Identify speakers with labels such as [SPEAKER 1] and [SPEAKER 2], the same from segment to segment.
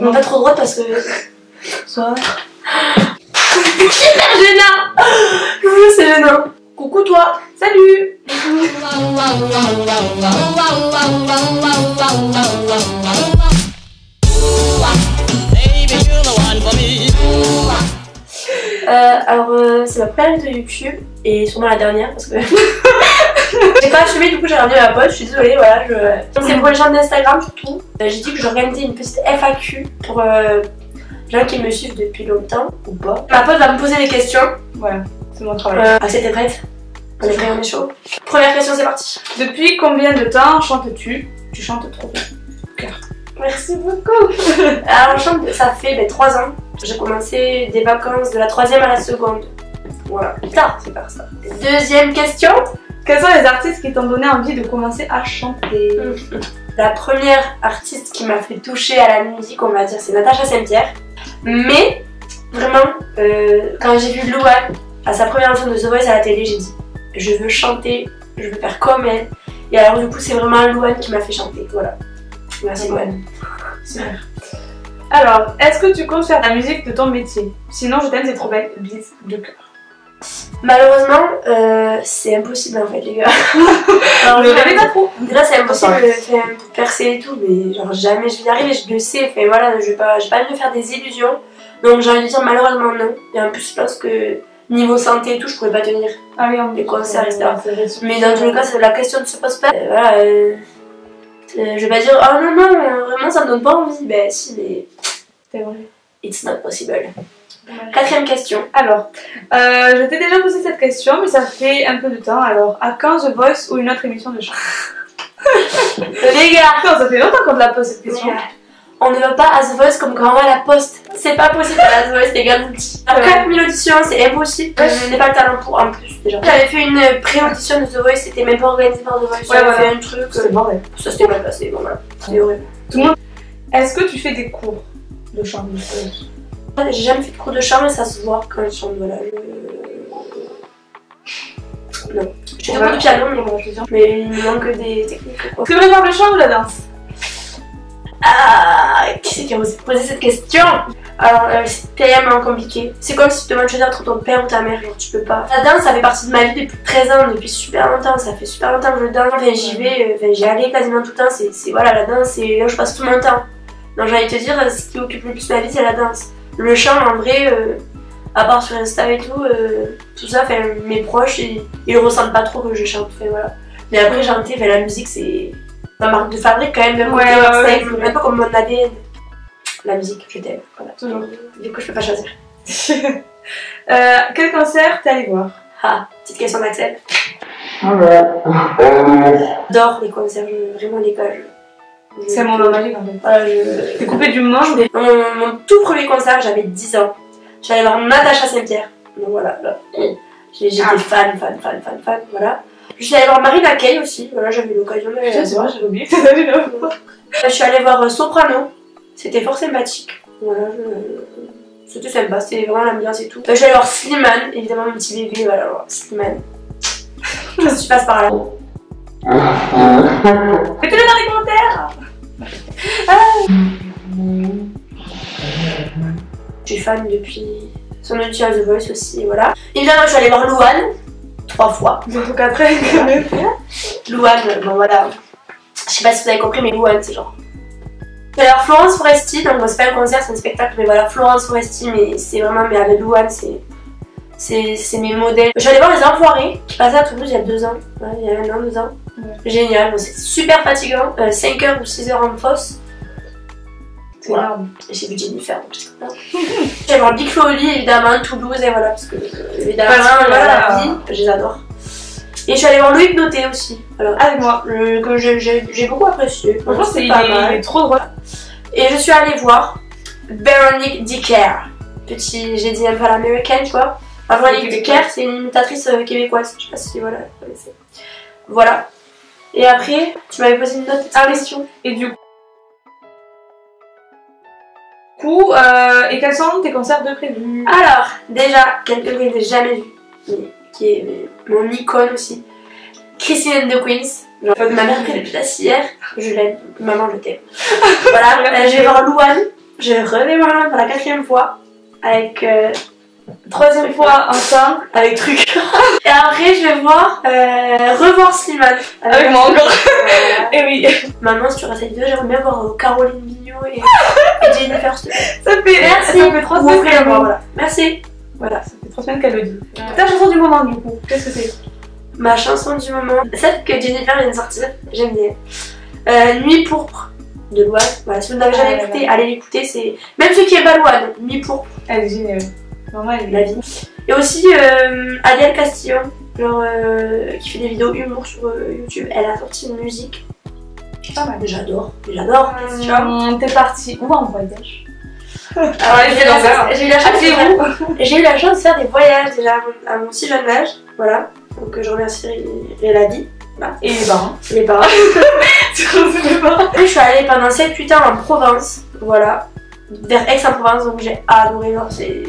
[SPEAKER 1] Non, pas trop droite parce que... Soit... Super gênant. C'est gênant. Coucou toi. Salut. C'est ma première vidéo YouTube et sûrement la dernière parce que j'ai pas assumé, du coup j'ai ramené ma pote, je suis désolée, voilà. C'est pour les gens d'Instagram surtout. J'ai dit que j'organisais une petite FAQ pour les gens qui me suivent depuis longtemps ou pas. Ma pote va me poser des questions. Voilà, c'est mon travail. C'était prête? On est chaud. Première question, c'est parti.
[SPEAKER 2] Depuis combien de temps chantes-tu? Tu chantes trop bien. Cœur.
[SPEAKER 1] Merci beaucoup. Alors je chante, ça fait 3 ans. J'ai commencé des vacances de la 3e à la 2e. Voilà, tard c'est par ça. Deuxième question.
[SPEAKER 2] Quels sont les artistes qui t'ont donné envie de commencer à chanter?
[SPEAKER 1] La première artiste qui m'a fait toucher à la musique, on va dire, c'est Natacha Saint-Pierre. Mais vraiment, quand j'ai vu Louane à sa première émission de The Voice à la télé, j'ai dit je veux chanter, je veux faire comme elle. Et alors du coup c'est vraiment Louane qui m'a fait chanter, voilà. Merci Louane.
[SPEAKER 2] Super. Alors, est-ce que tu comptes faire de la musique de ton métier? Sinon je t'aime, c'est trop belle, bise de cœur.
[SPEAKER 1] Malheureusement, c'est impossible en fait les gars.
[SPEAKER 2] Alors, ne rêvez pas trop.
[SPEAKER 1] Déjà c'est impossible de percer et tout, mais genre jamais je vais y arriver, je le sais. Enfin voilà, j'ai pas envie de faire des illusions. Donc j'ai envie de dire malheureusement non. Et en plus je pense que niveau santé et tout, je pourrais pas tenir les concerts, etc. Mais dans tous les cas, la question ne se pose pas. Voilà, je vais pas dire oh non, non, vraiment ça me donne pas envie. Ben si, mais
[SPEAKER 2] c'est vrai.
[SPEAKER 1] It's not possible. Quatrième question.
[SPEAKER 2] Alors, je t'ai déjà posé cette question, mais ça fait un peu de temps. Alors, à quand The Voice ou une autre émission de chant?
[SPEAKER 1] Les gars,
[SPEAKER 2] non, ça fait longtemps qu'on te la pose cette question.
[SPEAKER 1] On ne va pas à The Voice comme quand on va à la poste. C'est pas possible à la The Voice, les gars, vous le dites. 4000 auditions, c'est impossible. Je n'ai pas le talent pour en plus déjà. J'avais fait une pré-audition de The Voice, c'était même pas organisé par The Voice. J'avais fait un truc.
[SPEAKER 2] C'est bordel.
[SPEAKER 1] Ça c'était mal passé, bon voilà. C'était horrible.
[SPEAKER 2] Tout le monde. Est-ce que tu fais des cours de chant?
[SPEAKER 1] J'ai jamais fait de cours de chant, mais ça se voit quand je chante, voilà. Non. Je fais des cours de piano, mais il me manque des techniques.
[SPEAKER 2] Tu préfères le chant ou la danse?
[SPEAKER 1] Ah, qui c'est qui a osé poser cette question? Alors, c'est tellement compliqué. C'est comme si tu te demandes choisir entre ton père ou ta mère, genre tu peux pas. La danse, ça fait partie de ma vie depuis 13 ans, depuis super longtemps. Ça fait super longtemps que je danse. Enfin, j'y vais, j'y allais quasiment tout le temps. C'est voilà, la danse, c'est là où je passe tout mon temps. Donc, j'ai envie de te dire, ce qui occupe le plus ma vie, c'est la danse. Le chant, en vrai, à part sur Insta et tout ça, mes proches, ils ressentent pas trop que je chante. Voilà. Mais après, chanter, la musique, c'est ma marque de fabrique quand même. C'est un peu comme mon ADN. La musique, je t'aime. Voilà.
[SPEAKER 2] Toujours.
[SPEAKER 1] Du coup, je peux pas choisir.
[SPEAKER 2] Quel concert t'es allé voir?
[SPEAKER 1] Ah, petite question d'Axel.
[SPEAKER 2] Ouais.
[SPEAKER 1] J'adore les concerts, vraiment les gars.
[SPEAKER 2] C'est mon nom magique en fait. Voilà, t'es coupé du monde.
[SPEAKER 1] Mon tout premier concert, j'avais 10 ans. J'allais voir Natacha Saint-Pierre. Donc voilà, j'étais fan, voilà. Je suis allée voir Marina Kaye aussi, voilà, j'avais eu l'occasion d'aller la voir.
[SPEAKER 2] J'avais oublié que t'es allée là.
[SPEAKER 1] Je suis allée voir Soprano, c'était fort sympathique. Voilà, c'était sympa, c'était vraiment l'ambiance et tout. Je suis allée voir Slimane, évidemment mon petit bébé, voilà, Slimane. Si tu passes par là.
[SPEAKER 2] Mettez-le dans les commentaires.
[SPEAKER 1] Je suis fan depuis son audition à The Voice aussi, voilà. Évidemment, je suis allée voir Louane 3 fois.
[SPEAKER 2] Donc après,
[SPEAKER 1] Louane, bon voilà. Je sais pas si vous avez compris, mais Louane, c'est genre. Je suis allée voir Florence Foresti, donc c'est pas un concert, c'est un spectacle, mais voilà, Florence Foresti, mais c'est vraiment, mais avec Louane, c'est mes modèles. Je suis allée voir Les Enfoirés, qui passaient à Toulouse il y a 2 ans. Ouais, il y a 1 an, 2 ans. Ouais. Génial, bon, c'est super fatigant. 5 heures ou 6 heures en fosse.
[SPEAKER 2] C'est énorme.
[SPEAKER 1] J'ai vu Jennifer, donc je sais pas. J'allais voir Big Flo Oli, évidemment, Toulouse, et voilà, parce que évidemment, voilà, la vie, je les adore. Et je suis allée voir Loïc Noté aussi, voilà, avec moi, que j'ai beaucoup apprécié.
[SPEAKER 2] Franchement, c'est pas mal. Il est trop drôle.
[SPEAKER 1] Et je suis allée voir Véronique Dicker. J'ai dit un peu à l'américaine, tu vois. Véronique Dicker, c'est une imitatrice québécoise, je sais pas si voilà, vous connaissez. Voilà. Et après, tu m'avais posé une autre question.
[SPEAKER 2] Et du coup, et quels sont tes concerts de prévus?
[SPEAKER 1] Alors, déjà, quelqu'un que je n'ai jamais vu, mais qui est mon icône aussi, Christine and the Queens. Genre, ma mère qui est depuis la hier, je l'aime, maman je t'aime. Voilà, je vais voir Louane, Je redémarre pour la 4e fois avec
[SPEAKER 2] 3e fois ensemble
[SPEAKER 1] avec truc. Et après je vais revoir Slimane.
[SPEAKER 2] avec moi encore. Et oui.
[SPEAKER 1] Maman, si tu restes avec deux, j'aimerais bien voir Caroline Mignot et Jennifer.
[SPEAKER 2] Ça fait,
[SPEAKER 1] merci.
[SPEAKER 2] Ça fait 3 semaines qu'elle le dit.
[SPEAKER 1] Voilà. Merci.
[SPEAKER 2] Voilà, ça fait 3 semaines qu'elle le dit. Ta chanson du moment du coup, qu'est-ce que c'est?
[SPEAKER 1] Ma chanson du moment, celle que Jennifer vient de sortir, j'aime bien. Nuit pourpre de Louane. Voilà, si vous n'avez jamais écouté, allez l'écouter. C'est même ceux qui aiment pas Louane, Nuit pourpre.
[SPEAKER 2] Elle est géniale. Vraiment, elle est
[SPEAKER 1] la vie. Et aussi Adèle Castillon, genre qui fait des vidéos humour sur YouTube. Elle a sorti une musique.
[SPEAKER 2] Pas mal.
[SPEAKER 1] J'adore.
[SPEAKER 2] T'es partie où en voyage?
[SPEAKER 1] J'ai eu la chance de faire des voyages déjà à mon si jeune âge. Voilà. Donc je remercie la vie. Voilà.
[SPEAKER 2] Et les parents.
[SPEAKER 1] Les parents. Après, je suis allée pendant 7-8 ans en Provence. Voilà. Vers Aix-en-Provence, donc j'ai adoré.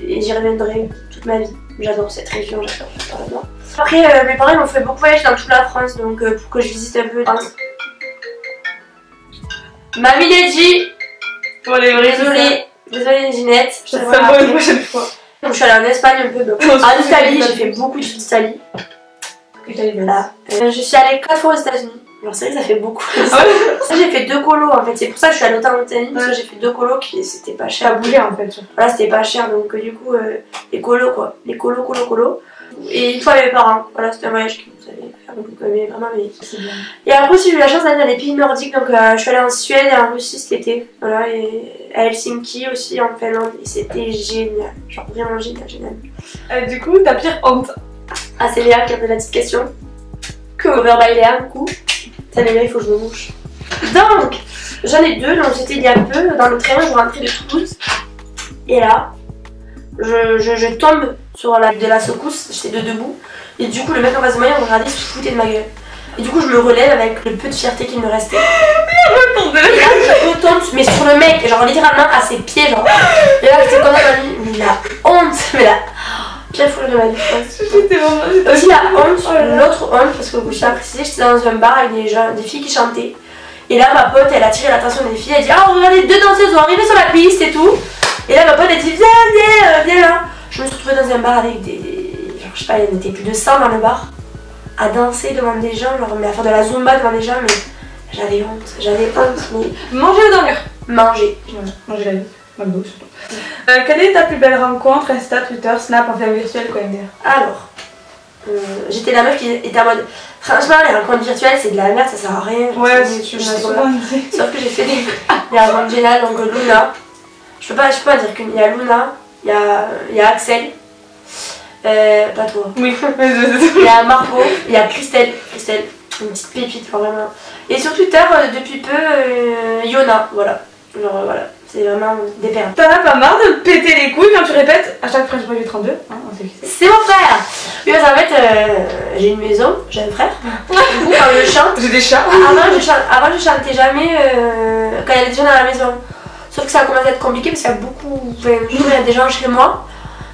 [SPEAKER 1] Et j'y reviendrai toute ma vie. J'adore cette région, j'adore. Après, mes parents m'ont fait beaucoup voyager dans toute la France, donc pour que je visite un peu. Mamie Deji. Désolée Ginette.
[SPEAKER 2] Je te ferai une prochaine fois.
[SPEAKER 1] Donc, je suis allée en Espagne un peu. En Italie, j'ai fait beaucoup d'Italie. Voilà. Je suis allée 4 fois aux États-Unis. Alors c'est vrai que ça fait beaucoup. J'ai fait 2 colos en fait. C'est pour ça que je suis allée autant en Italie. Parce que j'ai fait 2 colos qui c'était pas cher.
[SPEAKER 2] Ça bougeait en fait.
[SPEAKER 1] Voilà, c'était pas cher. Donc du coup, les colos quoi. Les colos. Et une fois avec mes parents. Voilà, c'était un voyage que vous allez faire. Donc vraiment, mais c'est bien. Et après aussi, j'ai eu la chance d'aller dans les pays nordiques. Donc je suis allée en Suède et en Russie cet été. Voilà, et à Helsinki aussi en Finlande. Et c'était génial. Genre vraiment génial.
[SPEAKER 2] Du coup, ta pire honte?
[SPEAKER 1] Ah, c'est Léa qui a posé la petite question. Que over by Léa, du coup. Ça Léa, il faut que je me mouche. Donc, j'en ai 2. Donc, j'étais il y a peu dans le train, je rentrais de Toulouse. Et là, je tombe sur de la secousse. J'étais debout. Et du coup, le mec en face de moi, il me regardait, il se foutait de ma gueule. Et du coup, je me relève avec le peu de fierté qu'il me restait. Et là, je retombe, mais sur le mec, genre littéralement à ses pieds. Genre. Et là, j'étais comme ça, mais la honte. Mais là. Pire foule de ma vie. Aussi la honte, l'autre honte, parce que je tiens à préciser, j'étais dans un bar avec des filles qui chantaient. Et là ma pote elle a attiré l'attention des filles, elle dit ah regardez 2 danseuses sont arrivées sur la piste et tout. Et là ma pote elle dit viens là. Je me suis retrouvée dans un bar avec genre je sais pas, il y en était plus de 100 dans le bar. À danser devant des gens, genre mais à faire de la zumba devant des gens, mais j'avais honte, mais...
[SPEAKER 2] Manger ou dormir?
[SPEAKER 1] Manger.
[SPEAKER 2] Ouais, manger la vie. McDo surtout. Quelle est ta plus belle rencontre? Insta, Twitter, Snap, enfin virtuel, quoi dire?
[SPEAKER 1] Alors, j'étais la meuf qui était en mode franchement les rencontres virtuelles c'est de la merde, ça sert à rien.
[SPEAKER 2] Ouais, tu m'as souvent dit.
[SPEAKER 1] Sauf que j'ai fait des rencontres géniales, donc Luna. Je peux pas dire qu'il y a Luna, il y a Axel. Pas toi.
[SPEAKER 2] Oui.
[SPEAKER 1] Il y a Margot, il y a Christelle, une petite pépite vraiment. Et sur Twitter depuis peu Yona, voilà. Genre voilà. C'est vraiment des perles.
[SPEAKER 2] T'en as pas marre de me péter les couilles quand tu répètes à chaque French Boy 32 hein,
[SPEAKER 1] c'est mon frère. Oui, parce qu'en fait, j'ai une maison, j'ai un frère. Du coup, quand je chante...
[SPEAKER 2] J'ai des chats.
[SPEAKER 1] Avant, je chantais jamais quand il y avait des gens dans la maison. Sauf que ça a commencé à être compliqué parce qu'il y a beaucoup... il y a des gens chez moi.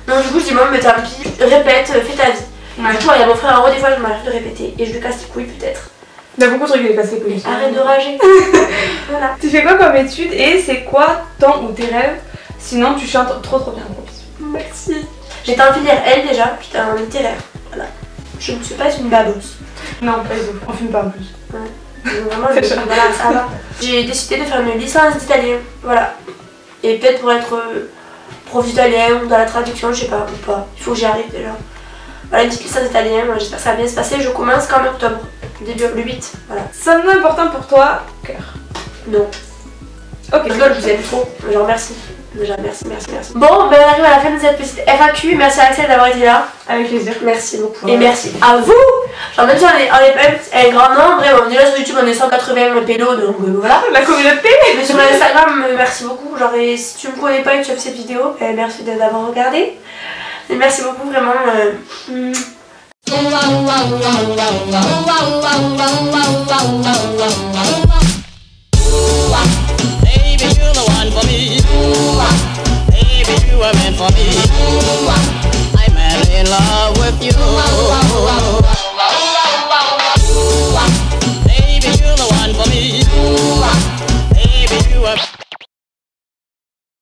[SPEAKER 1] Donc du coup, je dis, bon, mais tant pis, répète, fais ta vie. Ouais. Du coup, il y a mon frère en haut, des fois, je m'arrête de répéter. Et je lui casse les couilles, peut-être.
[SPEAKER 2] T'as beaucoup de trucs qui lui cassent les couilles.
[SPEAKER 1] Arrête de rager. Voilà.
[SPEAKER 2] Tu fais quoi comme étude et c'est quoi ton ou tes rêves? Sinon tu chantes trop bien.
[SPEAKER 1] Merci. J'étais en filière L déjà, j'étais en littéraire. Voilà. Je ne suis pas une babosse.
[SPEAKER 2] Non, pas du tout. On fume pas en plus.
[SPEAKER 1] Ouais. Vraiment, voilà, ça va. J'ai décidé de faire une licence d'italien. Voilà. Et peut-être pour être prof d'italien ou dans la traduction, je sais pas, ou pas. Il faut que j'y arrive déjà. Voilà, une petite licence d'italien. J'espère que ça va bien se passer. Je commence qu'en octobre. Début le 8, voilà. C'est
[SPEAKER 2] un important pour toi, cœur?
[SPEAKER 1] Non.
[SPEAKER 2] Ok.
[SPEAKER 1] Je vous aime trop. Je remercie. Déjà, merci. Bon, ben on arrive à la fin de cette petite FAQ. Merci à Axel d'avoir été là.
[SPEAKER 2] Avec plaisir.
[SPEAKER 1] Merci beaucoup. Et merci à vous. Genre même si on est un grand nombre, bon, déjà sur YouTube on est 180 pélos, donc voilà.
[SPEAKER 2] La communauté.
[SPEAKER 1] Mais sur Instagram, merci beaucoup. Genre et si tu me connais pas et que tu as vu cette vidéo, merci d'avoir regardé. Et merci beaucoup vraiment.
[SPEAKER 3] Baby, you're the one for me. Baby, you were meant for me. I'm madly in love with you.